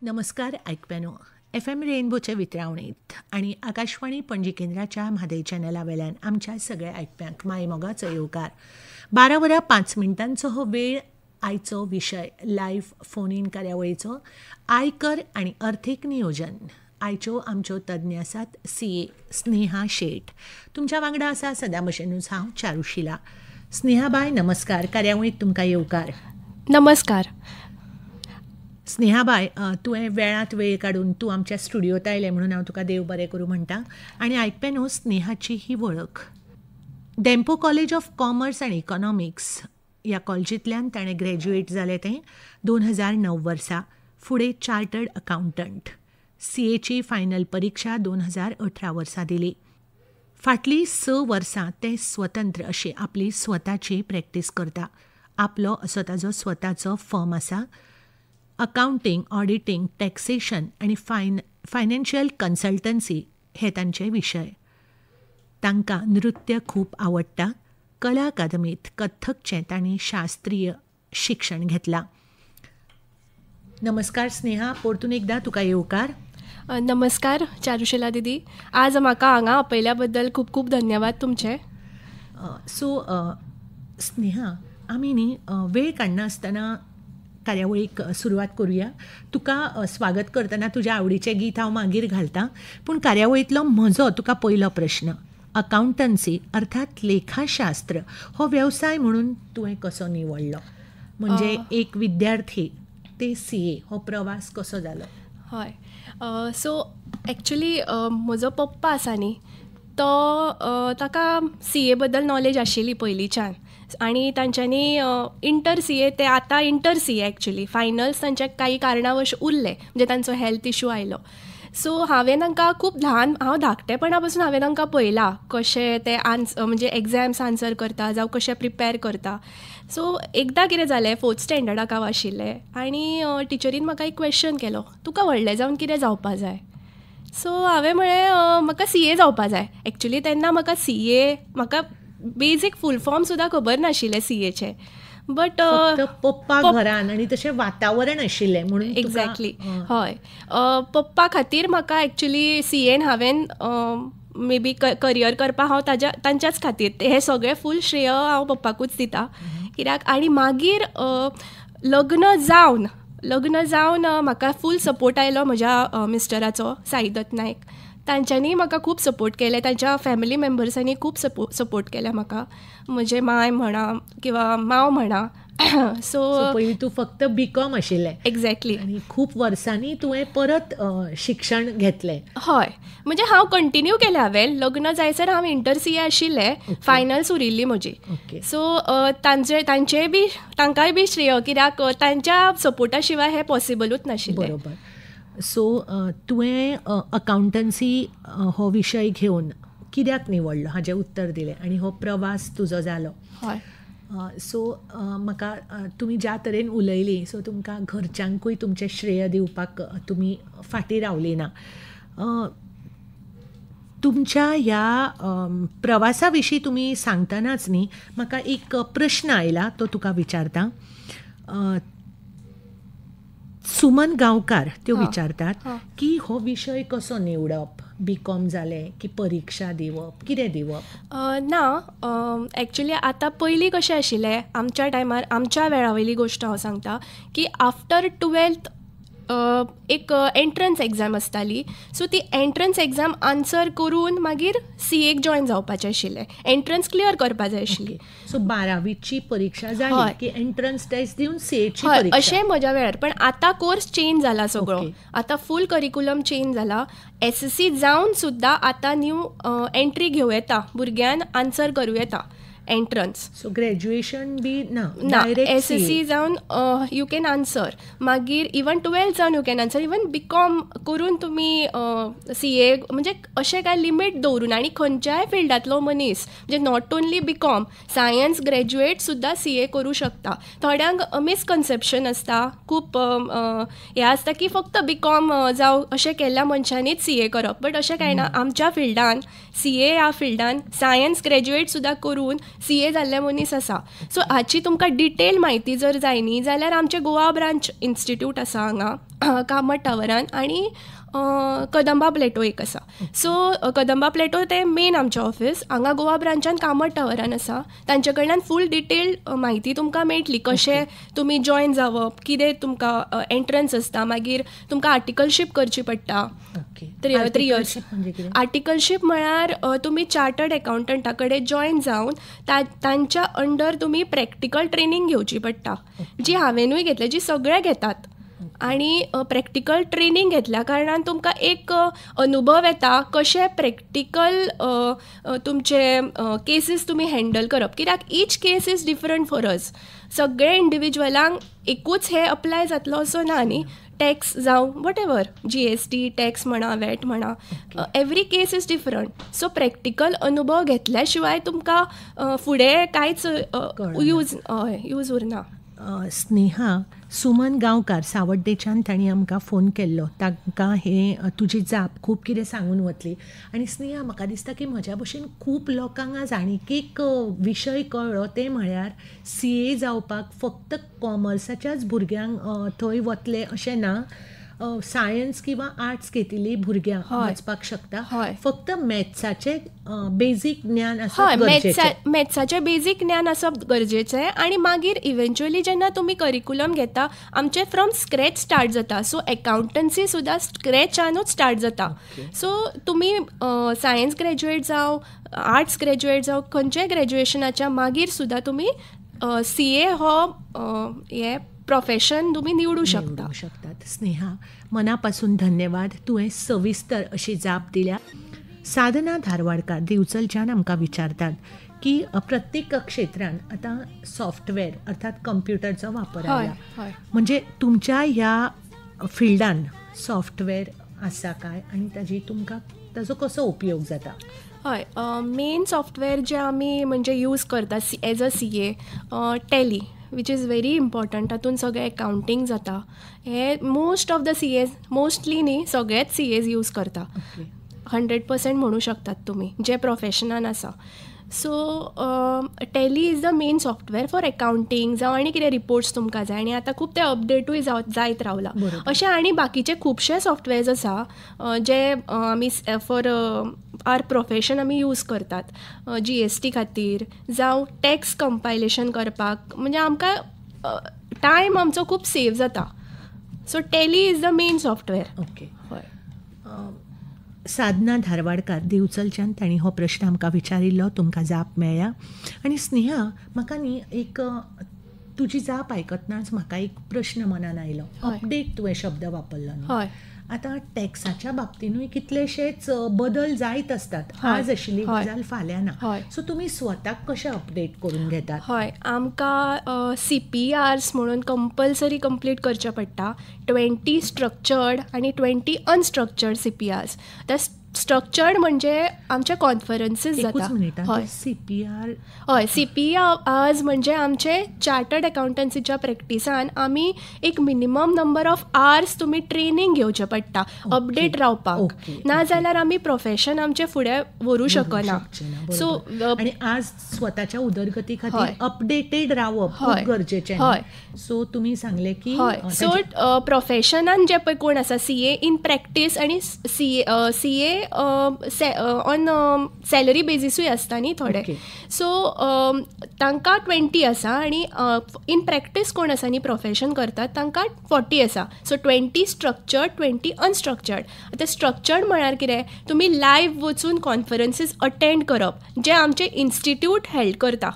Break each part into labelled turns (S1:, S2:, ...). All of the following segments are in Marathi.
S1: नमस्कार ऐकप्यानो. FM रेनबोच्या वितरावणीत आणि आकाशवाणी पणजी केंद्राच्या म्हादय चॅनला वेल्यान आमच्या सगळ्या ऐकप्यांक मायमोगाचो येवकार. 12:05 हो वेळ. आयचो विशय लायव्ह फोन इन कार्यावळीचो आयकर आणि अर्थीक नियोजन. आयच्यो आमच्यो तज्ञ आसात CA स्नेहा शेट. तुमच्या वांगडा आसा सदां भशेनूच हांव चारुशिला. स्नेहाबाय नमस्कार. कार्यावळीत तुमकां येवकार.
S2: नमस्कार.
S1: स्नेहाबाय, तुवें वेळांत वेळ काडून तूं आमच्या स्टुडियोत आयलें म्हणून हांव तुका देव बरें करूं म्हणटा. आनी आयकप्यानो, स्नेहाची ही वळख Dempo college of commerce and economics ह्या कॉलेजींतल्यान ताणें ग्रॅज्युएट जालें तें 2009 वर्सा. फुडें चार्टर्ड अकावंटंट. CAची फायनल परीक्षा 2018 वर्सा दिली. फाटलीं 6 वर्सां तें स्वतंत्र अशी आपली स्वताची प्रॅक्टीस करता. आपलो असो ताजो स्वताचो फर्म आसा. अकावंटींग, ऑडिटींग, टॅक्सेशन आनी फायनान्शियल कन्सल्टन्सी हे तांचे विशय. तांकां नृत्य खूब आवडटा. कला अकादमींत कथ्थकचें तांणी शास्त्रीय शिक्षण घेतलां. नमस्कार स्नेहा, परतून एकदां तुका येवकार.
S2: नमस्कार चारुशिला दिदी. आज म्हाका हांगा आपयल्या बद्दल खूब खूब धन्यवाद तुमचे.
S1: स्नेहा, आमी न्ही वेळ काडनासतना कार्यावळीक सुरवात करुया. तुका स्वागत करतना तुज्या आवडीचें गीत हांव मागीर घालतां. पूण कार्यावळींतलो म्हजो तुका पयलो प्रश्न. अकावंटन्सी अर्थात लेखाशास्त्र हो वेवसाय म्हणून तुवें कसो निवडलो? म्हणजे एक विद्यार्थी ते CA हो प्रवास कसो जालो?
S2: हय, सो एक्चुली म्हजो पप्पा आसा न्ही, तो ताका CA बद्दल नॉलेज आशिल्ली पयलींच्यान. आनी तांच्यांनी इंटर CA ते आतां इंटर CA एक्चुली फायनल्स तांचे काही कारणावश उरले, म्हणजे तांचो हेल्थ इशू आयलो. सो हांवें तांकां खूब हांव धाकटेपणा पासून हांवें तांकां पळयलां कशें ते म्हणजे एग्जाम्स आन्सर करता जावं कशें प्रिपेर करता. सो एकदां कितें जालें, 4th स्टँडर्डाक हांव आशिल्लें आनी टिचरीन म्हाका एक क्वेश्चन केलो, तुका व्हडलें जावन कितें जावपा जाय? सो हांवें म्हळें म्हाका CA जावपा जाय. एक्चुली तेन्ना म्हाका CA म्हाका बेजीक फूल फॉर्म सुद्दां खबर नाशिल्ले CAचे. बट
S1: पप्पा घरान आनी तशें वातावरण आशिल्लें म्हणून.
S2: एक्झॅक्टली, हय. पप्पा खातीर म्हाका एक्चुली CAन हांवें मे बी करियर करपाक हांव तांच्याच खातीर हे सगळें फूल श्रेय हांव पप्पाकूच दिता. कित्याक आनी मागीर लग्न जावन म्हाका फूल सपोर्ट आयलो म्हज्या मिस्टराचो, साईदत्त नायक. तांच्यांनी म्हाका खूब सपोर्ट केले. तांच्या फॅमिली मेंबर्सांनी खूब सपोर्ट केल्या म्हाका. म्हजे माय म्हणा किंवा मांव म्हणा. सो
S1: पयलीं तूं फक्त BCom आशिल्लें.
S2: एक्झॅक्टली.
S1: आनी खूब वर्सांनी तुवें परत शिक्षण घेतलें.
S2: हय, म्हणजे हांव कंटिन्यू केलें. हांवें लग्न जायसर हांव इंटर CA आशिल्लें. फायनल्स उरिल्ली म्हजी. सो तांकांय बी श्रेय, कित्याक तांच्या सपोर्टा शिवाय हें पॉसिबलूच नाशिल्लें.
S1: बरोबर. सो तुवें अकावंटन्सी हो विशय घेवन कित्याक निवडलो हाजें उत्तर दिलें आनी हो प्रवास तुजो जालो.
S2: हय.
S1: सो म्हाका तुमी ज्या तरेन उलयली, सो तुमकां घरच्यांकूय तुमचें श्रेय दिवपाक तुमी फाटीं रावली ना. तुमच्या ह्या प्रवासा विशीं तुमी सांगतनाच न्ही म्हाका एक प्रश्न आयला, तो तुका विचारता. सुमन गांवकार त्यो विचारतात की हो विशय कसो निवडप? BCom जालें की परीक्षा दिवप, कितें दिवप?
S2: ना, एक्चुली आतां पयलीं कशें आशिल्लें, आमच्या टायमार आमच्या वेळावयली गोश्ट हांव सांगता की आफ्टर 12th एक एंट्रन्स एग्जाम आसताली. सो ती एंट्रन्स एग्जाम आन्सर करून मागीर CAक जॉयन जावपाचें आशिल्लें. एंट्रन्स क्लियर करपा जाय आशिल्ली.
S1: सो 12वीची परीक्षा जाली की एंट्रन्स टेस्ट दिवन CAची परीक्षा.
S2: अशें म्हज्या वेळार. पण आतां कोर्स चेंज जाला सगळो. आतां फूल करिक्युलम चेंज जाला. SSC जावन सुद्दां आतां न्यू एंट्री घेवं येता, भुरग्यान आन्सर करूं येता एंट्रन्स.
S1: सो ग्रॅज्युएशन बी ना,
S2: SSC जावन यू कॅन आन्सर. मागीर इवन 12th जावन you can answer. Even BCom करून तुमी CA, म्हणजे अशें कांय लिमीट दवरून. आनी खंयच्याय फिल्डांतलो मनीस, म्हणजे not only BCom, science graduate सुद्दां CA करूं शकता. थोड्यांक मिसकन्सेप्शन आसता, खूब हें आसता की फक्त BCom जावं अशें केल्ल्या मनशांनीच CA करप. बट अशें कांय ना. आमच्या फिल्डान CA ह्या फिल्डान सायन्स ग्रॅज्युएट सुद्दां करून CA जाल्ले मनीस आसा. सो हाची तुमकां डिटेल म्हायती जर जाय न्ही जाल्यार आमचे गोवा ब्रांच इन्स्टिट्यूट आसा हांगा कामत टावरान आनी कदंबा प्लेटो एक आसा. सो कदंबा प्लेटो ते मेन आमचें ऑफिस, हांगा गोवा ब्रांचान कामत टावरान आसा. तांचे कडल्यान फूल डिटेल म्हायती तुमकां मेळटली, कशें तुमी जॉयन जावप, कितें तुमकां एंट्रन्स आसता, मागीर तुमकां आर्टिकलशीप करची पडटा 3 इयर्स. आर्टिकलशीप म्हळ्यार तुमी चार्टर्ड अकावंटंटा कडेन जॉयन जावन तांच्या अंडर तुमी प्रॅक्टिकल ट्रेनींग घेवची पडटा, जी हांवेनूय घेतल्या, जी सगळे घेतात. आणि प्रॅक्टिकल ट्रेनींग घेतल्या कारणान तुमकां एक अनुभव येता कशें प्रॅक्टिकल तुमचे केसीस तुमी हँडल करप, कित्याक each case is different for us. सगळे इंडिविज्युअलांक एकूच हे अप्लाय जातलो असो ना न्ही. टॅक्स जावं वॉट एवर, GST टॅक्स म्हणा, वॅट म्हणा, every case is different. So practical अनुभव घेतल्या शिवाय तुमकां फुडें कांयच यूज उरना.
S1: स्नेहा, सुमन गांवकार सावड्डेच्यान तांणी आमकां फोन केल्लो, तांकां हे तुजी जाप खूब कितें सांगून वतली. आनी स्नेहा, म्हाका दिसता की म्हज्या भशेन खूब लोकांक आज आनीक एक विशय कळ्ळो, ते म्हळ्यार CA जावपाक फक्त कॉमर्साच्याच भुरग्यांक थंय वतले अशें ना, सायन्स किंवा आर्ट्स घेतिल्ली भुरग्यांक वचपाक शकता. फक्त मॅथ्साचें बेजीक ज्ञान आसप गरजेचें.
S2: मॅथ्साचें बेजीक ज्ञान आसप गरजेचें. आनी मागीर इव्हेंच्युअली जेन्ना तुमी करिकुलम घेता, आमचें फ्रॉम स्क्रॅच स्टार्ट जाता. सो अकावंटन्सी सुद्दां स्क्रॅचानूच स्टार्ट जाता. सो तुमी सायन्स ग्रॅज्युएट जावं, आर्ट्स ग्रॅज्युएट जावं, खंयच्याय ग्रॅज्युएशनाच्या मागीर सुद्दां तुमी CA हो हे प्रोफेशन तुम्ही निवडू शकतात.
S1: स्नेहा, मनापासून धन्यवाद, तुवें सविस्तर अशी जाप दिल्या. साधना धारवाडकार दिवचलच्यान आमकां विचारतात की प्रत्येक क्षेत्रान आतां सॉफ्टवेअर अर्थात कम्प्युटरचो वापर आयला, म्हणजे तुमच्या ह्या फिल्डान सॉफ्टवेअर आसा काय आनी ताजो कसो उपयोग जाता?
S2: हय, मेन सॉफ्टवेअर जे आमी म्हणजे यूज करता as a CA, tally which is very important. तातूंत सगळें अकावंटींग जाता. हे most of the CAs, mostly न्ही सगळेच CAs यूज करता. 100% म्हणू शकतात तुमी जे प्रोफेशनान आसा. So Tally is the main software for accounting जावं आनी कितें रिपोर्ट्स तुमकां जाय. आनी आतां खूब ते अपडेटूय जायत रावला. अशें आनी बाकीचे खुबशे सॉफ्टवेअर्स आसा जे आमी फॉर आर प्रोफेशन आमी यूज करतात. GST खातीर जावं टॅक्स कंपायलेशन करपाक, म्हणजे आमकां टायम आमचो खूब सेव जाता. So Tally is the main software.
S1: Okay. Sadhana Dharwadkar दिवचलच्यान तांणी हो प्रश्न आमकां विचारिल्लो, तुमकां जाप मेळ्ळ्या. आनी स्नेहा, म्हाका न्ही एक तुजी जाप आयकतनाच म्हाका एक प्रश्न मनान आयलो. अपडेट तुवें शब्द वापरलो न्ही. आतां टॅक्साच्या बाबतीनूय कितलेशेच बदल जायत असतात. आज आशिल्ली गजाल फाल्यां ना. सो तुमी स्वताक कशें अपडेट करून घेतात?
S2: हय, आमकां CPRs म्हणून कंपल्सरी कंप्लीट करचे पडटा. 20 स्ट्रक्चर्ड आनी 20 अनस्ट्रक्चर्ड CPRs. स्ट्रक्चर्ड म्हणजे आमचे कॉन्फरन्सीस जाता.
S1: CPR
S2: हय, CPRs म्हणजे आमचे चार्टर्ड अकावंटन्सीच्या प्रॅक्टिसान आमी एक मिनिमम नंबर ऑफ आवर्स तुमी ट्रेनींग घेवचें पडटा अपडेट रावपाक. नाजाल्यार आमी प्रोफेशन आमचें फुडें व्हरूंक शकना. सो
S1: आनी आज स्वताच्या उदरगती खातीर अपडेटेड रावप खूब गरजेचें. सो तुमी सांगलें की
S2: सो प्रोफेशनान जे पळय कोण आसा CA इन प्रॅक्टीस आनी CA ऑन सॅलरी बेजिसूय आसता न्ही थोडे. सो तांकां 20 आसा आनी इन प्रॅक्टीस कोण आसा न्ही प्रोफेशन करतात तांकां 40 आसा. So 20 structured, 20 unstructured. आतां स्ट्रक्चर्ड म्हळ्यार कितें, तुमी लायव्ह वचून कॉन्फरन्सीस अटेंड करप जे आमचे इन्स्टिट्यूट हेल्ड करता.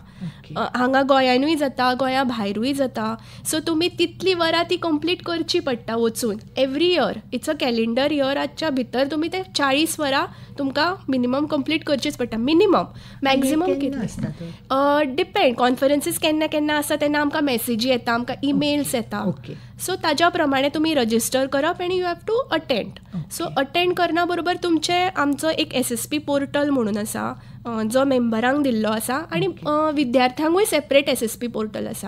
S2: हांगा गोंयानूय जाता, गोंया भायरूय जाता. सो तुमी तितली वरां ती कंप्लीट करची पडटा वचून. Every year it's a calendar इयराच्या भितर तुमी ते 40 वरां तुमकां मिनिमम कंप्लीट करचीच पडटा. मिनिमम, मॅक्झिमम कितें डिपेंड. कॉन्फरन्सीस केन्ना केन्ना आसता तेन्ना आमकां मॅसेजी येता, आमकां इमेल्स येता. सो ताज्या प्रमाणे तुमी रजिस्टर करप आनी you have to attend. So attend करना बरोबर तुमचे आमचो एक SSP पोर्टल म्हणून आसा जो मेंबरांक दिल्लो आसा आनी विद्यार्थ्यांकूय सेपरेट SSP पोर्टल आसा.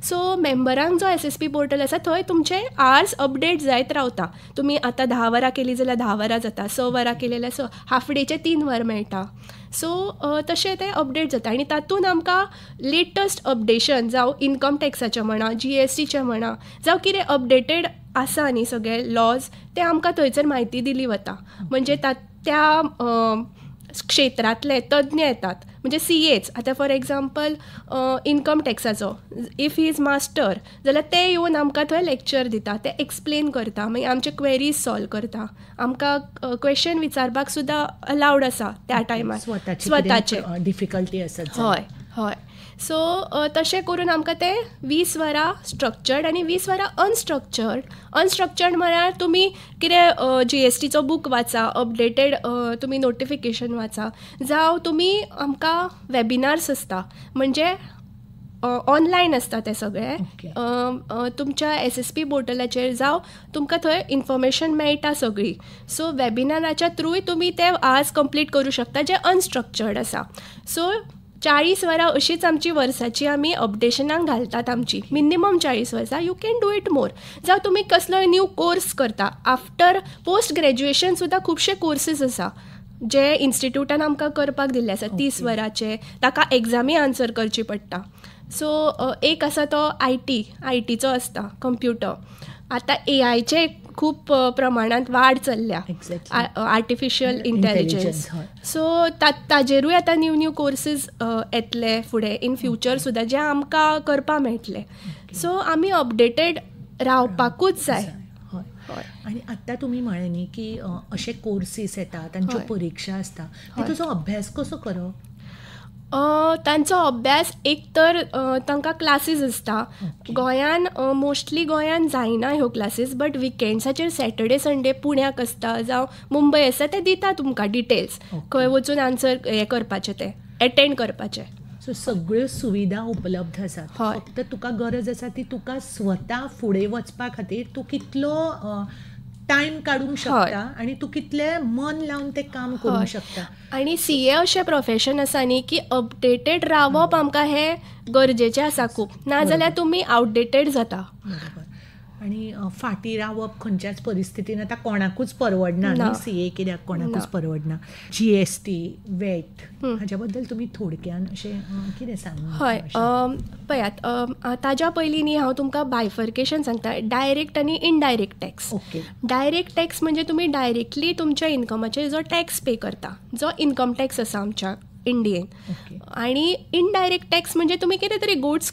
S2: सो मेंबरांक जो SSP पोर्टल आसा थंय तुमचे आवर्स अपडेट जायत रावता. तुमी आतां 10 वरां केली जाल्यार 10 वरां जाता, 6 वरां केली जाल्यार 6, हाफ डेचे 3 वर मेळटा. सो तशें तें अपडेट जाता आनी तातूंत आमकां लेटस्ट अपडेशन जावं इनकम टॅक्साचें म्हणा GSTचें म्हणा जावं कितें अपडेटेड आसा न्ही सगळे लॉज ते आमकां थंयसर म्हायती दिली वता. म्हणजे त्या क्षेत्रांतले तज्ञ येतात म्हणजे CAच. आतां फॉर एग्जाम्पल इनकम टॅक्साचो इफ ही इज मास्टर जाल्यार ते येवन आमकां थंय लेक्चर दिता, ते एक्सप्लेन करता, मागीर आमचे क्वेरीज सॉल्व करता, आमकां क्वेश्चन विचारपाक सुद्दां अलावड आसा त्या टायमार स्वताचे
S1: डिफिकल्टी आसत.
S2: हय हय. सो तशें करून आमकां ते 20 वरां स्ट्रक्चर्ड आनी 20 वरां अनस्ट्रक्चर्ड म्हळ्यार तुमी कितें GSTचो बूक वाचा, अपडेटेड तुमी नोटिफिकेशन वाचा, जावं तुमी आमकां वेबिनार्स आसता म्हणजे ऑनलायन आसता ते सगळे तुमच्या SSP पोर्टलाचेर जावं तुमकां थंय इन्फॉर्मेशन मेळटा सगळी. सो वेबिनाराच्या थ्रूय तुमी ते आज कंप्लीट करूं शकता जे अनस्ट्रक्चर्ड आसा. सो 40 वरां अशीच आमची वर्साची आमी अपडेशनाक घालतात आमची, मिनिमम 40 वर्सां. You can do it more. जावं तुमी कसलोय न्यू कोर्स करता आफ्टर पोस्ट ग्रॅज्युएशन सुद्दां खुबशे कोर्सीस आसा जे इन्स्टिट्यूटान आमकां करपाक दिल्ले आसा 30 वरांचे. ताका एग्जामी आन्सर करची पडटा. सो एक आसा तो आयटीचो आसता कंप्युटर. आतां AIचे खूब प्रमाणांत वाड चल्ल्या, आर्टिफिशियल इंटेलिजन्स. सो ताजेरूय आतां न्यू कोर्सीस येतले फुडें इन फ्युचर सुद्दां जे आमकां करपा मेळटले. सो आमी अपडेटेड रावपाकूच जाय.
S1: आणि आत्तां तुमी म्हळें न्ही की अशे कोर्सीस येतात, तांच्यो परीक्षा आसता, तुजो अभ्यास कसो करप?
S2: तांचो अभ्यास एक तर तांकां क्लासीस आसता. गोंयान मोस्टली गोंयान जायना ह्यो क्लासीस, बट विकेंड्साचेर सॅटर्डे संडे पुण्याक आसता जावं मुंबय आसता, ते दिता तुमकां डिटेल्स खंय वचून आन्सर हें करपाचें, ते एटेंड करपाचें.
S1: सो सगळ्यो सुविधा उपलब्ध आसात. फक्त तुका गरज आसा ती तुका स्वता फुडें वचपा खातीर तूं कितलो टायम काडूंक शकता आनी तूं कितलें मन लावन तें काम करूंक शकता.
S2: आनी CA अशें प्रोफेशन आसा न्ही की अपडेटेड रावप आमकां हें गरजेचें आसा खूब, नाजाल्यार तुमी आउटडेटेड जाता.
S1: आनी फाटीं रावप खंयच्याच परिस्थितीन आतां कोणाकूच परवडना न्ही. CA कित्याक कोणाकूच परवडना. GST, VAT हाच्या बद्दल तुमी थोडक्यान अशें कितें सांगूं?
S2: हय पळयात, ताज्या पयलीं न्ही हांव तुमकां बायफर्केशन सांगता, डायरेक्ट आनी इनडायरेक्ट टॅक्स. डायरेक्ट टॅक्स म्हणजे तुमी डायरेक्टली तुमच्या इनकमाचेर जो टॅक्स पे करता, जो इनकम टॅक्स आसा आमच्या इंडियेन. आनी इनडायरेक्ट टॅक्स म्हणजे तुमी कितें तरी गुड्स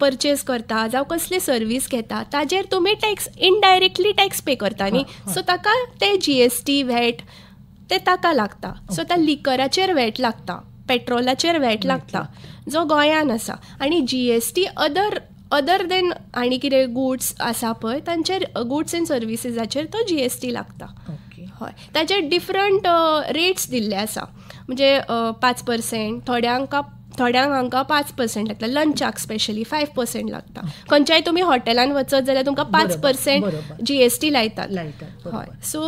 S2: परचेज करता जावं कसली सर्वीस घेता, ताजेर तुमी टॅक्स इनडायरेक्टली टॅक्स पे करता न्ही. सो ताका ते GST, VAT ते ताका लागता. सो त्या लिकराचेर VAT लागता, पेट्रोलाचेर VAT लागता, जो गोंयान आसा. आनी GST अदर देन आनी कितें गुड्स आसा पळय तांचेर गुड्स एंड सर्विसीसाचेर तो GST लागता. हय, ताचे डिफरंट रेट्स दिल्ले आसा. म्हणजे 5%, थोड्यांक हांकां 5% लागता, लंचाक स्पेशली 5% लागता. खंयच्याय तुमी हॉटेलान वचत जाल्यार तुमकां 5% GST लायतात. हय, सो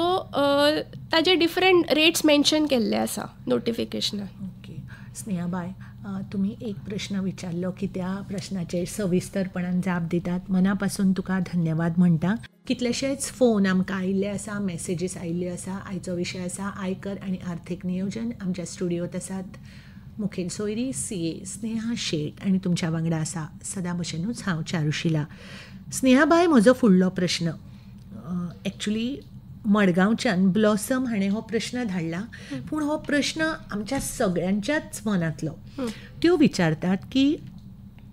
S2: ताजे डिफरंट रेट्स मेन्शन केल्ले आसा नोटिफिकेशनान.
S1: ओके. स्नेहा बाय, तुम्ही एक प्रश्न विचारलो की त्या प्रश्नाचेर सविस्तरपणान जाप दितात. मनापासून तुका धन्यवाद म्हणटा. कितलेशेच फोन आमकां आयिल्ले आसा, मेसेजीस आयिल्ले आसा. आयचो विशय आसा आयकर आनी आर्थीक नियोजन. आमच्या स्टुडियोत आसात मुखेल सोयरी CA स्नेहा शेट आनी तुमच्या वांगडा आसा सदां भशेनूच हांव चारुशिला. स्नेहाबाई, म्हजो फुडलो प्रश्न एक्चुली मडगांवच्यान ब्लॉसम हाणें हो प्रश्न धाडला, पूण हो प्रश्न आमच्या सगळ्यांच्याच मनांतलो. त्यो विचारतात की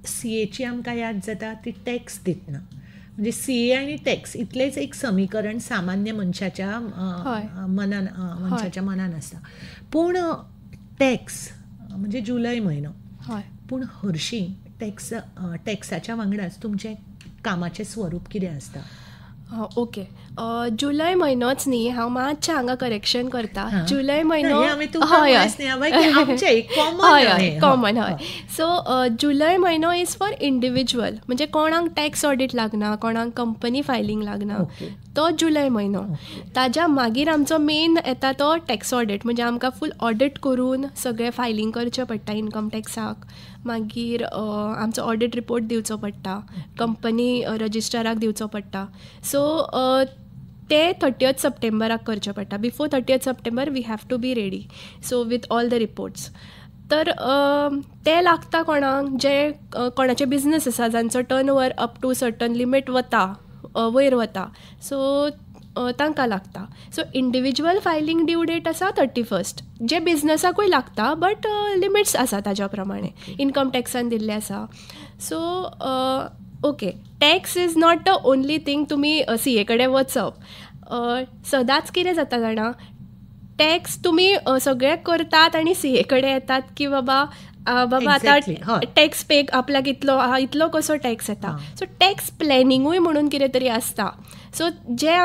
S1: CAची आमकां याद जाता ती टॅक्स दितना. म्हणजे CA आनी टॅक्स इतलेच एक समीकरण सामान्य मनशाच्या मनान आसता. पूण टॅक्स म्हणजे जुलय म्हयनो, पूण हरशीं टॅक्साच्या वांगडाच तुमचें कामाचें स्वरूप कितें आसता?
S2: ओके, जुलय म्हयनोच न्ही, हांव मातशें हांगा करेक्शन करता. जुलय म्हयनो कॉमन. हय, सो जुलय म्हयनो इज फॉर इंडिविज्युअल, म्हणजे कोणाक टॅक्स ऑडिट लागना, कोणाक कंपनी फायलींग लागना, तो जुलय म्हयनो. ताज्या मागीर आमचो मेन येता तो टॅक्स ऑडिट, म्हणजे आमकां फूल ऑडिट करून सगळें फायलींग करचें पडटा इनकम टॅक्साक. मागीर आमचो ऑडिट रिपोर्ट दिवचो पडटा, कंपनी रजिस्ट्राराक दिवचो पडटा. सो ते 30th सप्टेंबराक करचे पडटा. Before 30th September we have to be ready, so with all the reports. तर ते लागता कोणाक जे कोणाचे बिझनस आसा जांचो turn over up to certain limit वता, वयर वता, सो तांकां लागता. So individual filing due date आसा 31st. जे बिझनसाकूय लागता बट लिमिट्स आसा ताज्या प्रमाणे इनकम टॅक्सान दिल्ले आसा. So okay, tax is not the only thing तुमी CA कडेन वचप. सदांच कितें जाता जाणा, टॅक्स तुमी सगळे करतात आनी CA कडेन येतात की बाबा आतां टॅक्स पे आपल्याक इतलो कसो टॅक्स येता. सो टॅक्स प्लॅनिंगूय म्हणून कितें तरी आसता. सो जे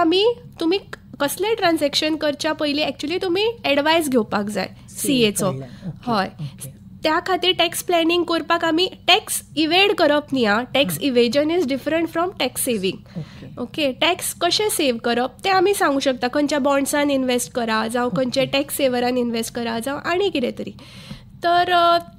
S2: तुमी कसलेंय ट्रान्झॅक्शन करच्या पयलीं एक्चुली तुमी एडवायस घेवपाक जाय CAचो. हय, त्या खातीर टॅक्स प्लॅनिंग करपाक आमी टॅक्स इवेड करप न्ही. Tax evasion is different from tax saving. Okay, tax कशें सेव करप तें आमी सांगू शकता. खंयच्या बॉन्ड्सान इन्वेस्ट करा, जावं खंयचे टॅक्स सेवरान इन्वेस्ट करा, जावं आनी कितें तरी. तर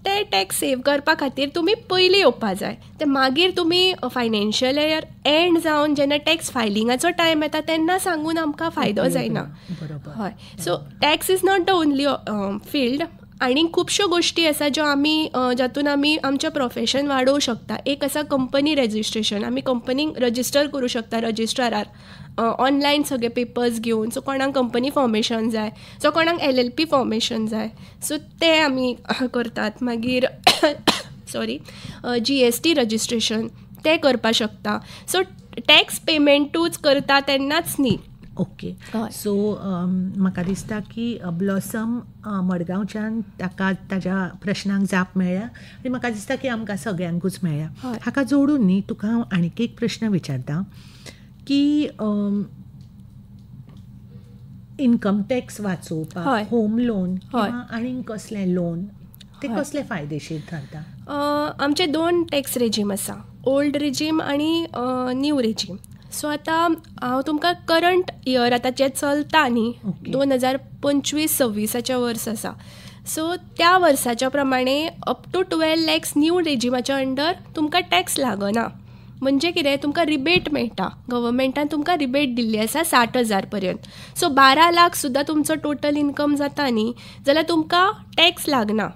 S2: ते टॅक्स सेव करपा खातीर तुमी पयलीं येवपा जाय. ते मागीर तुमी फायनान्शियल इयर एंड जावन जेन्ना टॅक्स फायलिंगाचो टायम येता तेन्ना सांगून आमकां फायदो जायना. हय, so tax is not the only field. आनी खुबश्यो गोश्टी आसा ज्यो आमी जातून आमी आमचें प्रोफेशन वाडोवं शकता. एक आसा कंपनी रजिस्ट्रेशन. आमी कंपनीक रजिस्टर करूं शकता रजिस्ट्रारार ऑनलायन सगळे पेपर्स घेवन. सो कोणाक कंपनी फॉर्मेशन जाय, सो कोणाक LLP फॉर्मेशन जाय, सो ते आमी करतात. मागीर सॉरी GST रजिस्ट्रेशन ते करपाक शकता. सो टॅक्स पेमेंटूच करता तेन्नाच न्ही.
S1: ओके, सो म्हाका दिसता की ब्लॉसम मडगांवच्यान ताच्या प्रश्नांक जाप मेळ्ळ्या आनी म्हाका दिसता की आमकां सगळ्यांकूच मेळ्ळ्या. हाका जोडून न्ही तुका हांव आनीक एक प्रश्न विचारता की इनकम टॅक्स वाचोवपाक होम लोन आनीक कसलें लोन ते कसले फायदेशीर थारता?
S2: आमचे 2 टॅक्स रेजीम आसा, ओल्ड रेजीम आनी न्यू रेजीम. सो आतां हांव तुमकां करंट इयर आतां जें चलता न्ही 2025-26 वर्स आसा. सो त्या वर्साच्या प्रमाणे अप टू 12 lakhs न्यू रेजिमाच्या अंडर तुमकां टॅक्स लागना. म्हणजे कितें, तुमकां रिबेट मेळटा. गव्हर्मेंटान तुमकां रिबेट दिल्ली आसा 60,000 पर्यंत. सो 12 लाख सुद्दां तुमचो टोटल इनकम जाता न्ही जाल्यार तुमकां टॅक्स लागना.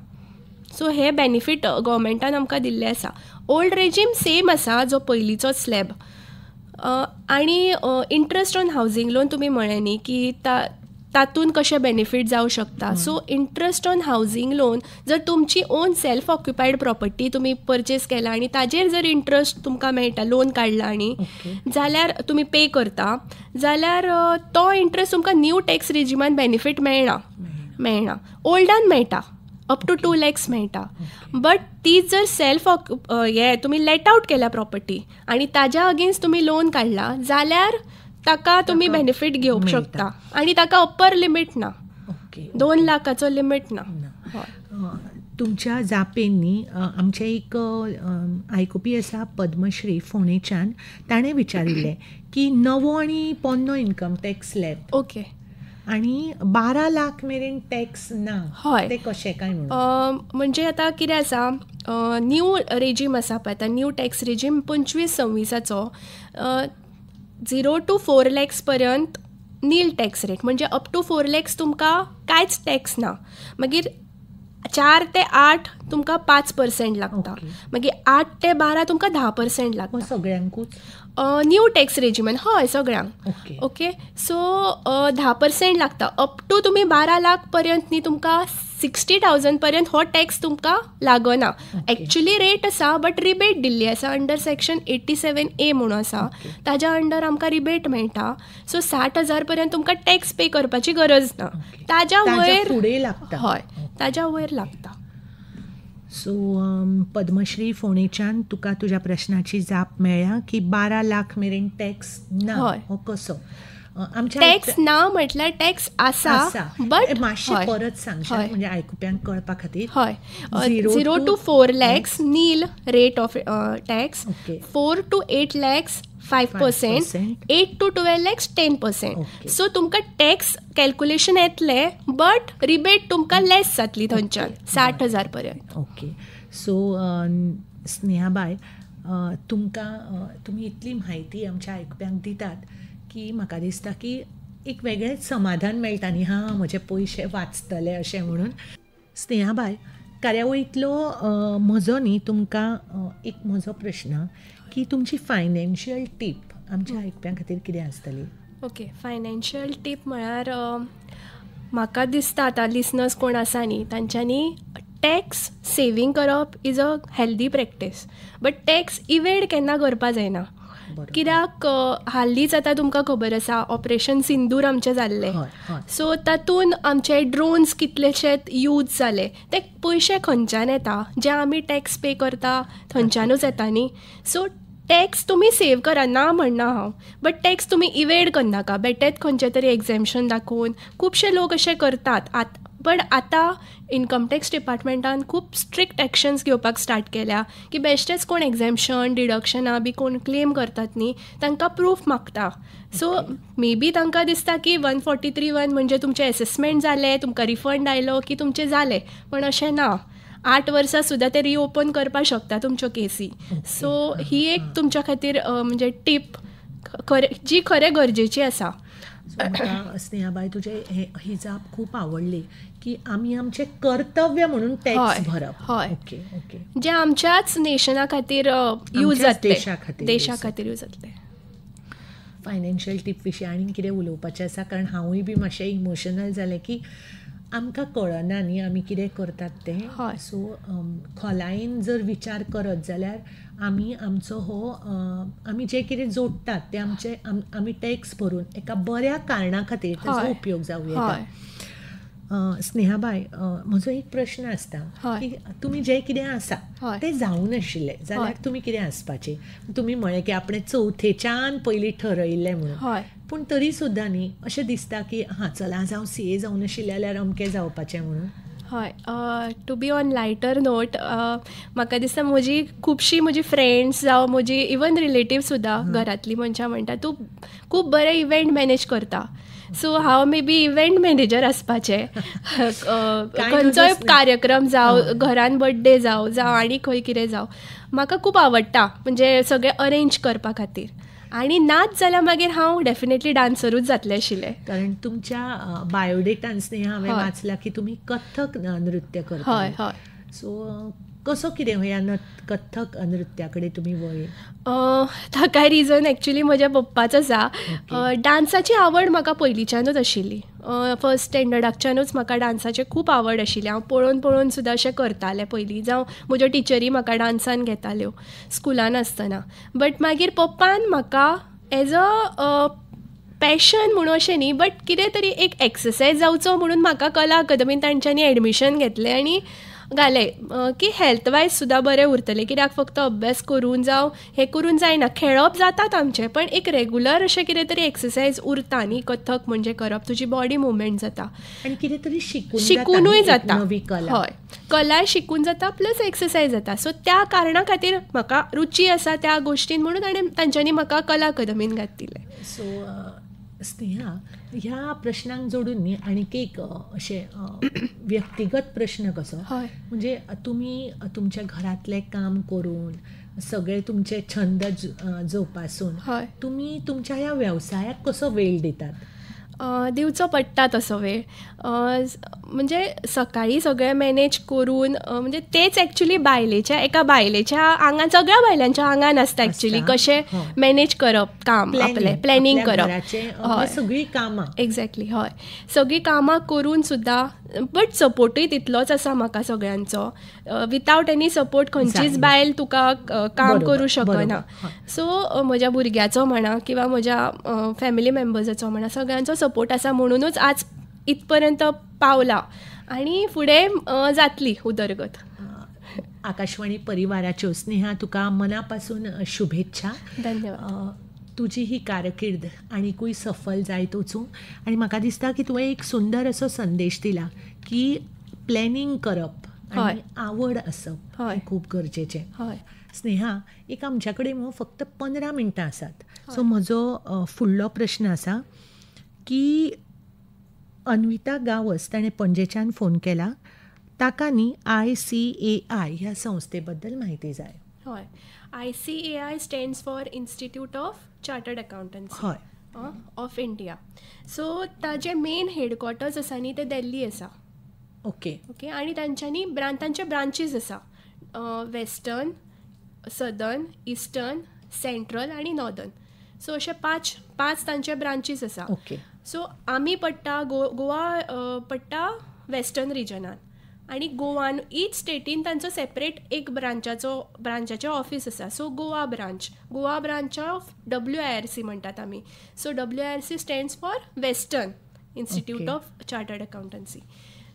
S2: सो हे बेनिफीट गव्हर्मेंटान आमकां दिल्ले आसा. ओल्ड रेजीम सेम आसा जो पयलींचो स्लॅब. आनी इंट्रस्ट ऑन हावजींग लोन तुमी म्हळें न्ही की तातूंत कशें बेनिफीट जावं शकता. So interest on housing loan जर तुमची ओन सेल्फ ऑक्युपायड प्रॉपर्टी तुमी परचेस केला आनी ताजेर जर इंट्रस्ट तुमकां मेळटा, लोन काडला आनी जाल्यार तुमी पे करता, जाल्यार तो इंट्रस्ट तुमकां न्यू टॅक्स रेजिमान बेनिफीट मेळना. ओल्डान मेळटा, अप टू 2 lakhs मेळटा. बट ती जर सेल्फ तुमी लेट आउट केल्या प्रॉपर्टी आनी ताज्या अगेन्स्ट तुमी लोन काडला जाल्यार ताका तुमी बेनिफीट घेवंक शकता. आनी ताका अप्पर लिमीट ना. 2 लाखाचो लिमीट ना.
S1: तुमच्या जापेंनी आमचे एक आयकुपी आसा पद्मश्री फोंडेच्यान, ताणें विचारिल्लें की नवो आनी पोन्नो इनकम टॅक्स स्लॅब
S2: ओके
S1: आनी 12 लाख मेरेन टॅक्स ना.
S2: हय,
S1: ते कशें काय म्हणून?
S2: म्हणजे आतां कितें आसा, न्यू रेजीम आसा पळय आतां new tax regime 25-26 0 to 4 lakhs पर्यंत नील टॅक्स रेट. म्हणजे अप टू 4 lakhs तुमकां कांयच टॅक्स ना. मागीर 4 ते 8 तुमकां 5% लागता. मागीर 8 ते 12 तुमकां 10% लागता.
S1: सगळ्यांकूच
S2: न्यू टॅक्स रेजिमेन? हय, सगळ्यांक. ओके, सो 10% लागता. अप टू तुमी 12 लाख पर्यंत न्ही तुमकां 60,000 पर्यंत हो टॅक्स तुमकां लागना. एक्चुली रेट आसा बट रिबेट दिल्ली आसा अंडर सेक्शन 87A म्हणून आसा, ताज्या अंडर आमकां रिबेट मेळटा. सो 60,000 पर्यंत तुमकां टॅक्स पे करपाची गरज ना. ताज्या वयर
S1: फुडें लागता.
S2: हय, ताज्या वयर लागता.
S1: सो पद्मश्री फोंडेच्यान तुका तुज्या प्रश्नाची जाप मेळ्ळ्या की 12 लाख मेरेन टॅक्स ना. हो कसो?
S2: टॅक्स ना म्हटल्यार टॅक्स आसा बट
S1: मातशें परत सांगशात म्हणजे आयकुप्यांक कळपा खातीर.
S2: हय, 0 to 4 lakhs nil rate of tax, 4 to 8 lakhs 5%, 8 to 12 lakhs 10%. So तुमकां टॅक्स कॅल्क्युलेशन येतले बट रिबेट तुमकां लेस जातली थंयच्यान 60,000 पर्यंत.
S1: ओके, सो स्नेहाबाय, तुमकां तुमी इतली म्हायती आमच्या आयकुप्यांक दितात की म्हाका दिसता की एक वेगळेंच समाधान मेळटा न्ही, हां म्हजे पयशे वाचतले अशें म्हणून. स्नेहाबाय, कार्यावळींतलो म्हजो न्ही तुमकां एक म्हजो प्रश्न की तुमची फायनान्शियल टीप आमच्या आयकप्यां खातीर कितें आसतली?
S2: ओके, फायनान्शियल टीप म्हळ्यार म्हाका दिसता आतां लिसनर्स कोण आसा न्ही तांच्यांनी टॅक्स सेवींग करप is a healthy practice, but tax evade केन्ना करपा जायना. कित्याक हालींच आतां तुमकां खबर आसा ऑपरेशन सिंदूर आमचें जाल्लें, सो तातूंत आमचे ड्रोन्स कितलेशेच यूज जाले. ते पयशे खंयच्यान येता, जे आमी टॅक्स पे करता थंयच्यानूच येता न्ही. सो टॅक्स तुमी सेव करा, ना म्हणना हांव, बट टॅक्स तुमी इवेड करनाका. बेटेत खंयचें तरी एक्झॅम्पशन दाखोवन खुबशे लोक अशें करतात. बट आतां इन्कम टॅक्स डिपार्टमेंटान खूब स्ट्रिक्ट एक्शन्स घेवपाक स्टार्ट केल्या की बेश्टेच कोण एक्झॅम्पशन डिडक्शनां बी कोण क्लेम करतात न्ही तांकां प्रूफ मागता. सो मे बी तांकां दिसता की 143(1) म्हणजे तुमचें एसेसमेंट जालें, तुमकां रिफंड आयलो की तुमचें जालें, पण अशें ना. 8 वर्सां सुद्दां ते रिओपन करपाक शकता तुमच्यो केसी. सो ही एक तुमच्या खातीर म्हणजे टीप जी खरें गरजेची आसा.
S1: म्हाका स्नेहाबाई तुजे ही जाप खूब आवडली की आमी आमचें कर्तव्य म्हणून टॅक्स भरप.
S2: हय,
S1: ओके ओके,
S2: जे आमच्याच नेशना खातीर यूज जातले,
S1: देशा
S2: खातीर यूज जातले.
S1: फायनान्शियल टीप विशीं आनीक कितें उलोवपाचें आसा? कारण हांवूय बी मातशें इमोशनल जालें की आमकां कळना न्ही आमी कितें करतात तें. सो खोलायेन जर विचार करत जाल्यार आमी आमचो हो आमी जे कितें जोडटात ते आमचे आमी टॅक्स भरून एका बऱ्या कारणां खातीर ताचो उपयोग जावं येता. स्नेहाबाय, म्हजो एक प्रश्न आसता की तुमी जें कितें आसा तें जावं नाशिल्लें जाल्यार तुमी कितें आसपाचें? तुमी म्हळें की आपणें चवथेच्यान पयलीं ठरयिल्लें म्हणून, पूण तरी सुद्दां न्ही अशें दिसता की हां चला आज हांव CA जावं नाशिल्लें जाल्यार अमकें जावपाचें म्हणून.
S2: हय, to be on lighter note, म्हाका दिसता म्हजी फ्रेंड्स जावं म्हजी इवन रिलेटिव्ह सुद्दां घरांतलीं मनशां म्हणटा तूं खूब बरें इव्हेंट मॅनेज करता. सो हांव मे बी इव्हेंट मॅनेजर आसपाचें. खंयचोय कार्यक्रम जावं, घरान बर्थडे जावं आनी खंय कितें जावं, म्हाका खूब आवडटा म्हणजे सगळें अरेंज करपा खातीर. आनी नाच जाल्यार मागीर हांव डेफिनेटली डान्सरूच जातलें आशिल्लें.
S1: कारण तुमच्या बायोडेटान स्नेहा हांवें वाचलां की तुमी कथ्थक नृत्य करता.
S2: हय हय.
S1: सो कसो कितें ह्या कथ्थक नृत्या कडेन तुमी वळ्ळी?
S2: ताका रिजन एक्चुली म्हज्या पप्पाच आसा. डान्साची आवड म्हाका पयलींच्यानूच आशिल्ली. फर्स्ट स्टँडर्डाच्यानूच म्हाका डान्साची खूब आवड आशिल्ली. हांव पळोवन सुद्दां अशें करतालें पयलीं. जावं म्हज्यो टिचरी म्हाका डान्सान घेताल्यो स्कुलान आसतना. बट मागीर पप्पान म्हाका एज अ पॅशन म्हणून अशें न्ही, बट कितें तरी एक एक्सरसायज जावचो म्हणून म्हाका कला अकादमींत तांच्यांनी एडमिशन घेतलें आनी घालें की हेल्थ वायज सुद्दां बरें उरतलें. कित्याक फक्त अभ्यास करून जावं हें करून जायना, खेळप जातात आमचें, पण एक रेगुलर अशें कितें तरी एक्सरसायज उरता न्ही. कथक म्हणजे करप, तुजी बॉडी मुवमेंट जाता
S1: आनी कितें तरी
S2: शिकूनूय जाता. हय, कलाय शिकून जाता प्लस एक्सरसायज जाता. सो त्या कारणां खातीर म्हाका रुची आसा त्या गोश्टीन म्हणून आनी तांच्यांनी म्हाका कला अकादमीन घातिल्लें.
S1: सो स्नेहा, ह्या प्रश्नांक जोडून न्ही आनीक एक अशें व्यक्तिगत प्रश्न कसो, म्हणजे तुमी तुमच्या घरांतलें काम करून सगळे तुमचे छंद जोपासून तुमी तुमच्या ह्या वेवसायाक कसो वेळ दितात?
S2: दिवचो पडटा तसो वेळ. म्हणजे सकाळीं सगळें मॅनेज करून म्हणजे तेच एक्चुली एका बायलेच्या आंगान, सगळ्या बायलांच्या आंगान आसता एक्चुली कशें मॅनेज करप काम, आपलें प्लॅनिंग करप.
S1: सगळीं कामां
S2: एक्झॅक्टली. हय, सगळीं कामां करून सुद्दां, बट सपोर्टूय तितलोच आसा म्हाका सगळ्यांचो. विथआवट एनी सपोर्ट खंयचीच बायल तुका काम करूं शकना. सो म्हज्या भुरग्याचो म्हणा किंवा म्हज्या फॅमिली मेंबर्साचो म्हणा, सगळ्यांचो सपोर्ट आसा म्हणूनच आज इथपर्यंत पावला आनी फुडें जातली उदरगत.
S1: आकाशवाणी परिवाराच्यो स्नेहा तुका मना पासून शुभेच्छा.
S2: धन्यवाद.
S1: तुजी ही कारकीर्द आनीकूय सफल जायत वचूं. आनी म्हाका दिसता की तुवें एक सुंदर असो संदेश दिला की प्लॅनिंग करप आनी आवड आसप हें खूब गरजेचें. स्नेहा, एक आमच्या कडेन फक्त 15 मिनटां आसात. सो म्हजो फुडलो प्रश्न आसा की अन्विता गावस ताणें पणजेच्यान फोन केला. ताका न्ही ICAI ह्या संस्थे बद्दल म्हायती जाय.
S2: हय, ICAI stands for institute of chartered accountancy.
S1: हय,
S2: ऑफ इंडिया. सो ताजे मेन हेडक्वॉर्टर्स आसा न्ही ते दिल्ली आसा.
S1: ओके.
S2: आनी तांच्यांनी तांचे ब्रांचीस आसा वेस्टर्न, सदर्न, इस्टर्न, सेंट्रल आनी नॉर्दर्न. सो अशे पांच तांचे ब्रांचीस आसा. सो आमी पडटा गोवा पडटा वेस्टर्न रिजनान, आनी गोवान ईच स्टेटीन तांचो सेपरेट एक ब्रांचाचें ऑफीस आसा. So Goa branch of WIRC म्हणटात आमी. So WIRC stands for western institute of chartered accountancy.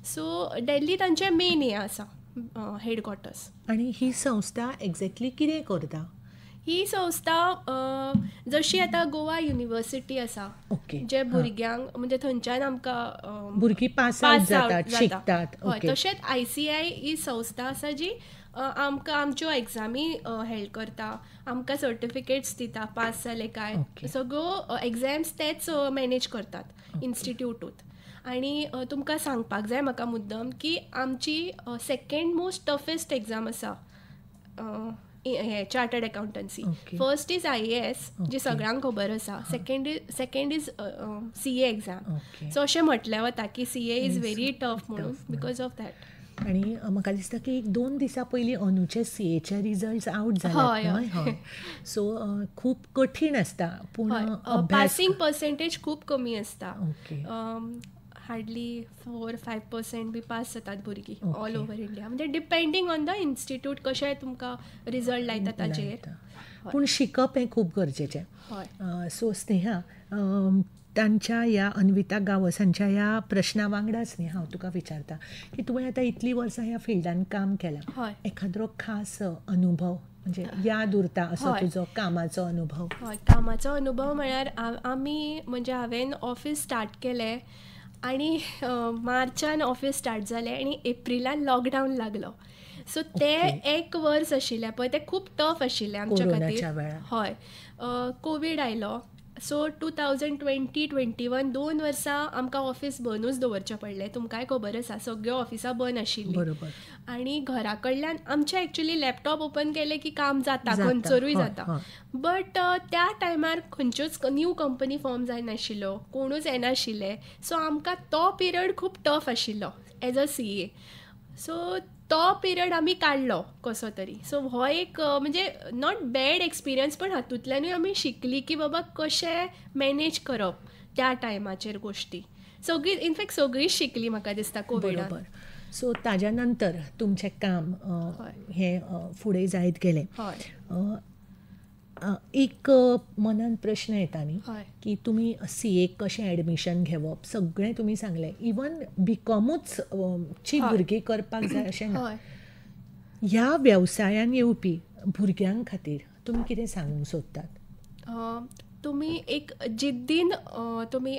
S2: So Delhi तांचे मेन हे आसा हेडक्वॉर्टर्स.
S1: आनी ही संस्था एक्झॅक्टली कितें करता?
S2: ही संस्था जशी आतां गोवा युनिवर्सिटी आसा, जे भुरग्यांक म्हणजे थंयच्यान आमकां
S1: भुरगीं पास आउट जातात, शिकतात.
S2: हय, तशेंच ICI ही संस्था आसा जी आमकां आमच्यो एग्जामी हेल्ड करता, आमकां सर्टिफिकेट्स दिता पास जाले काय. सगळ्यो एग्जाम्स तेच मॅनेज करतात इन्स्टिट्यूटूत. आनी तुमकां सांगपाक जाय म्हाका मुद्दम की आमची सेकंड मोस्ट टफेस्ट एग्जाम आसा chartered accountancy. First is IAS जी सगळ्यांक खबर आसा. Second is CA exam. So अशें म्हटलें वता की CA इज व्हेरी टफ म्हणून बिकॉज ऑफ दॅट.
S1: आनी म्हाका दिसता की 2 दिसां पयलीं अनुचे CAचे रिजल्ट्स आउट जाले. सो खूब कठीण आसता, पूण
S2: पासिंग पर्सेंटेज खूब कमी आसता. हार्डली 4-5% बी पास जातात भुरगीं ऑल ओवर इंडिया. म्हणजे डिपेंडींग ऑन द इन्स्टिट्यूट कशें तुमकां रिजल्ट लायता ताचेर.
S1: पूण शिकप हें खूब गरजेचें. सो स्नेहा, तांच्या ह्या अन्विता गावसांच्या ह्या प्रश्ना वांगडाच न्ही हांव तुका विचारता की तुवें आतां इतलीं वर्सां ह्या फिल्डान काम केलां, एखादो खास अनुभव म्हणजे याद उरता असो तुजो कामाचो अनुभव?
S2: कामाचो अनुभव म्हळ्यार हांवें ऑफीस स्टार्ट केलें आनी मार्चान ऑफीस स्टार्ट जालें आनी एप्रिलान लॉकडावन लागलो. सो ते 1 वर्स आशिल्लें पळय तें खूब टफ आशिल्लें आमच्या खातीर. कोवीड आयलो. सो 2020-21 2 वर्सां आमकां ऑफीस बंदूच दवरचें पडलें. तुमकांय खबर आसा सगळ्यो ऑफिसां बंद आशिल्लीं. आनी घरा कडल्यान आमचें एक्चुली लॅपटॉप ओपन केलें की काम जाता, खंयसरूय जाता. बट त्या टायमार खंयच्योच न्यू कंपनी फॉर्म जायनाशिल्ल्यो, कोणूच येनाशिल्ले. सो आमकां तो पिरियड खूब टफ आशिल्लो एज अ CA. सो तो पिरियड आमी काडलो कसो तरी. सो हो एक म्हणजे नॉट बॅड एक्सपिरियन्स, पण हातूंतल्यानूय आमी शिकली की बाबा कशें मॅनेज करप त्या टायमाचेर गोश्टी. इनफॅक्ट सगळींच शिकली म्हाका दिसता कोविडान.
S1: सो ताज्या नंतर तुमचें काम हें फुडें जायत गेलें. एक मनान प्रश्न येता न्ही की तुमी CA कशें एडमिशन घेवप, सगळें तुमी सांगलें. इवन BComूच ची भुरगीं करपाक जाय अशें ना. ह्या वेवसायान येवपी भुरग्यां खातीर तुमी कितें सांगूंक सोदतात?
S2: तुमी एक तुमी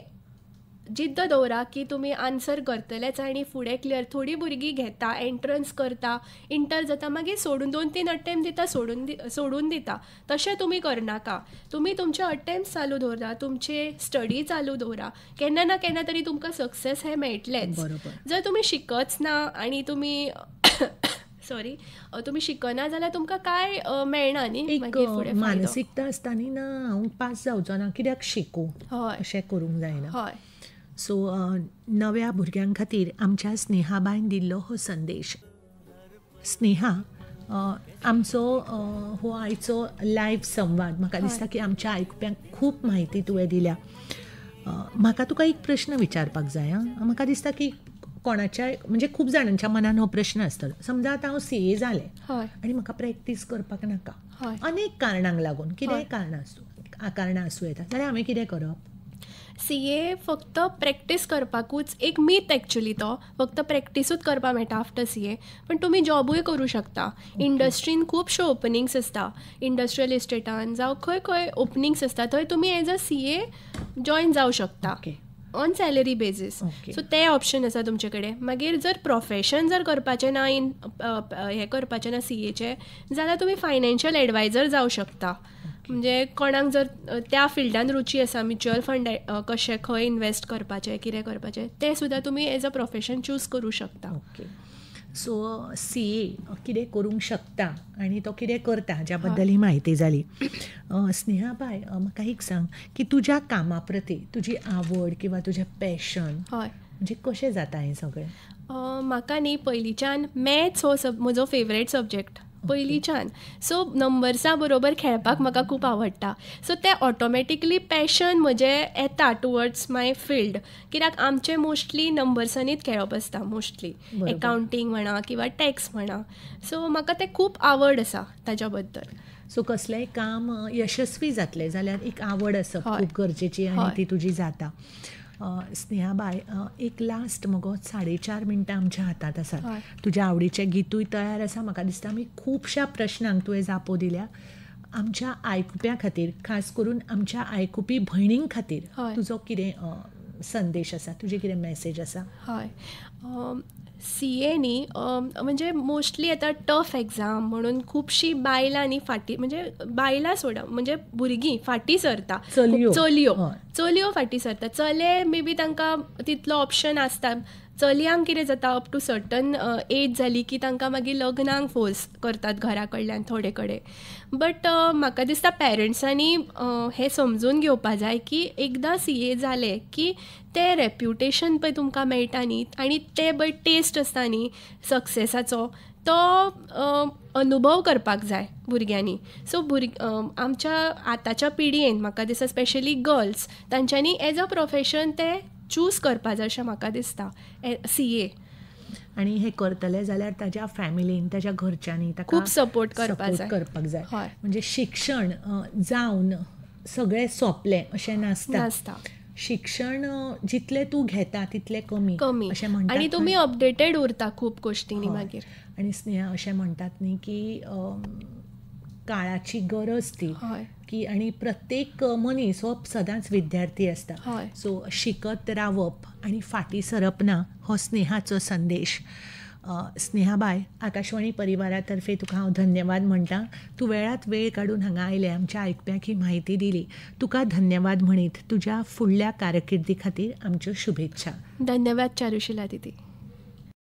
S2: जिद्द दवरा की तुमी आन्सर करतलेच आनी फुडें क्लियर. थोडीं भुरगीं घेता, एंट्रन्स करता, इंटर जाता, मागीर सोडून 2-3 अटेम्प्ट दिता, सोडून दिता. तशें तुमी करनाका. तुमी तुमचे अटेम्प्ट चालू दवरा, तुमचे स्टडी चालू दवरा. केन्ना ना केन्ना तरी तुमकां सक्सेस हें मेळटलेंच. जर तुमी शिकच ना आनी तुमी तुमी शिकना जाल्यार तुमकां काय मेळना न्ही.
S1: मानसिकता आसता न्ही, ना हांव पास जावचो ना, कित्याक शिकूं, अशें करूंक जायना. सो नव्या भुरग्यां खातीर आमच्या स्नेहाबाईन दिल्लो हो संदेश. स्नेहा, आमचो हो आयचो लायव्ह संवाद म्हाका दिसता की आमच्या आयकुप्यांक खूब म्हायती तुवें दिल्या. म्हाका तुका एक प्रश्न विचारपाक जाय. म्हाका दिसता की कोणाच्या म्हणजे खूब जाणांच्या मनान हो प्रश्न आसतलो. समजा आतां हांव CA जालें आनी म्हाका प्रॅक्टीस करपाक नाका, अनेक कारणांक लागून, कितेंय कारणां आसूं येता, जाल्यार हांवें कितें करप?
S2: CA फक्त प्रॅक्टीस करपाकूच एक मीथ एक्चुली. तो फक्त प्रॅक्टीसूच करपाक मेळटा आफ्टर CA. पण तुमी जॉबूय करूं शकता. इंडस्ट्रीन खुबश्यो ओपनिंग्स आसता, इंडस्ट्रियल इस्टेटान जावं खंय खंय ओपनिंग्स आसता, थंय तुमी एज अ CA जॉयन जावं शकता ऑन सॅलरी बेजीस. सो ते ऑप्शन आसा तुमचे कडेन. मागीर जर प्रोफेशन करपाचें ना हें करपाचें ना CAचें, जाल्यार तुमी फायनान्शियल एडवायजर जावं शकता. म्हणजे कोणाक जर त्या फिल्डान रुची आसा, म्युच्युअल फंड कशें खंय इन्वेस्ट करपाचें, कितें करपाचें, तें सुद्दां तुमी एज अ प्रोफेशन चूज करूं शकता.
S1: सो CA कितें करूंक शकता आनी तो कितें करता हाच्या बद्दल ही म्हायती जाली. स्नेहा बाय, म्हाका एक सांग की तुज्या कामा प्रती तुजी आवड किंवा तुजें पॅशन
S2: हय
S1: म्हणजे कशें जाता हें सगळें?
S2: म्हाका न्ही पयलींच्यान मॅथ्स हो म्हजो फेवरेट सब्जेक्ट पयलींच्यान. सो नंबर्सां बरोबर खेळपाक म्हाका खूब आवडटा. सो तें ऑटोमॅटिकली पॅशन म्हजें येता टुवर्ड्स माय फिल्ड, कित्याक आमचें मोस्टली नंबर्सांनीच खेळप आसता मोस्टली, एकावंटींग म्हणा किंवा टॅक्स म्हणा. सो म्हाका तें खूब आवड आसा ताच्या बद्दल.
S1: सो कसलेंय काम यशस्वी जातलें जाल्यार एक आवड आसप खूब गरजेची आनी ती तुजी जाता. स्नेहा बाय, एक लास्ट मगो 4.5 मिनटां आमच्या हातांत आसात. तुज्या आवडीचें गितूय तयार आसा. म्हाका दिसता आमी खुबश्या प्रश्नांक तुवें जापो दिल्या. आमच्या आयकुप्यां खातीर, खास करून आमच्या आयकुपी भयणीं खातीर तुजो कितें संदेश आसा, तुजी कितें मॅसेज आसा?
S2: हय, CA न्ही म्हणजे मोस्टली आतां टफ एग्जाम म्हणून खुबशीं बायलां न्ही फाटीं, म्हणजे बायलां सोडा, म्हणजे भुरगीं फाटीं सरता. चलयो फाटीं सरता. चले मे बी तांकां तितलो ऑप्शन आसता. चलयांक कितें जाता, अप टू सर्टन एज जाली की तांकां मागीर लग्नाक फोर्स करतात घरा कडल्यान थोडे कडेन. बट म्हाका दिसता पेरंट्सांनी हें समजून घेवपा जाय की एकदां CA जालें की तें रेप्युटेशन पळय तुमकां मेळटा न्ही, आनी तें पळय टेस्ट आसता न्ही सक्सेसाचो, तो अनुभव करपाक जाय भुरग्यांनी. सो आमच्या आतांच्या पिडयेन म्हाका दिसता स्पेशली गर्ल्स, तांच्यांनी एज अ प्रोफेशन तें चूज करपा जाय अशें म्हाका दिसता CA.
S1: आनी हें करतले जाल्यार ताज्या फॅमिलीन, ताज्या घरच्यांनी ताका
S2: खूब सपोर्ट करपाक जाय.
S1: म्हणजे शिक्षण जावन सगळें सोंपलें अशें नासता. शिक्षण जितलें तूं घेता तितलें कमी अशें म्हणटात.
S2: आनी तुमी अपडेटेड उरता खूब गोश्टींनी मागीर.
S1: आनी स्नेहा अशें म्हणटात न्ही की काळाची गरज ती की, आनी प्रत्येक मनीस हो सदांच विद्यार्थी आसता. सो शिकत रावप आनी फाटीं सरप ना हो स्नेहाचो संदेश. स्नेहा बाय, आकाशवाणी परिवारा तर्फे तुका हांव धन्यवाद म्हणटा. तूं वेळात वेळ काडून हांगा आयलें, आमच्या आयकप्यांक ही म्हायती दिली. तुका धन्यवाद म्हणीत तुज्या फुडल्या कारकिर्दी खातीर आमच्यो शुभेच्छा.
S2: धन्यवाद चारुशिला दिदी.